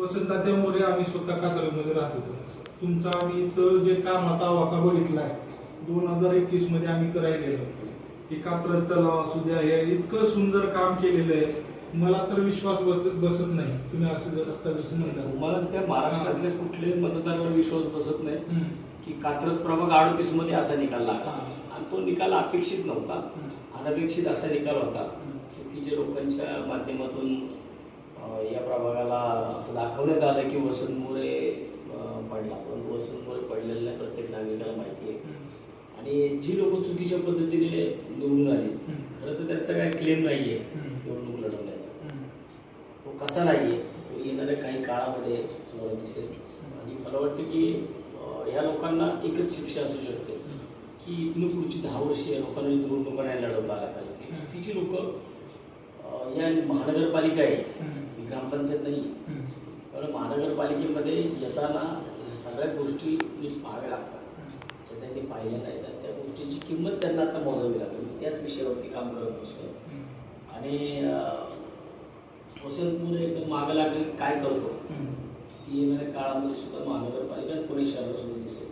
वसंतदादा मोरे आम्ही स्वतः कातरमध्ये राहत होतो. तुमचा आम्ही इथं जे कामाचा आवाका बघितलाय 2021 मध्ये आम्ही इथं राहिलेलो. हे कात्रज तलाव असू द्या, हे इतकं सुंदर काम केलेलं आहे, मला तर विश्वास बसत नाही. तुम्ही असं आता जसं म्हणता, मला त्या महाराष्ट्रातल्या कुठल्याही मतदारावर विश्वास बसत नाही की कात्रज प्रभाग 38 मध्ये असा निकाल लागला. आणि तो निकाल अपेक्षित नव्हता, अनपेक्षित असा निकाल होता. चुकीच्या लोकांच्या माध्यमातून या प्रभागाला असं दाखवण्यात आलं की वसंत मोरे पडला, पण वसंत मोरे पडलेलं नाही, प्रत्येक नागरिकाला माहिती आहे. आणि जी लोक चुकीच्या पद्धतीने निवडून आली, खरं तर त्यांचा काही क्लेम नाहीये निवडणूक लढवण्याचा. तो कसा नाहीये तो येणाऱ्या काही काळामध्ये तुम्हाला दिसेल. आणि मला वाटतं की ह्या लोकांना एकच शिक्षा असू शकते की इथून पुढची 10 वर्ष या लोकांना निवडणुका नाही लढवता आल्या पाहिजे. चुकीची लोक या महानगरपालिका आहे, ग्रामपंचायत नाही. कारण महानगरपालिकेमध्ये येताना सगळ्या गोष्टी नीट पाहाव्या लागतात. ज्या ते पाहिल्या नाही तर त्या गोष्टींची किंमत त्यांना आता मोजावी लागेल. त्याच विषयावरती काम करत असतो. आणि वसंत मोरे एकदम मागं लागेल काय करतो ती येणाऱ्या काळामध्ये सुद्धा महानगरपालिका पुणे शहरासमोर दिसेल.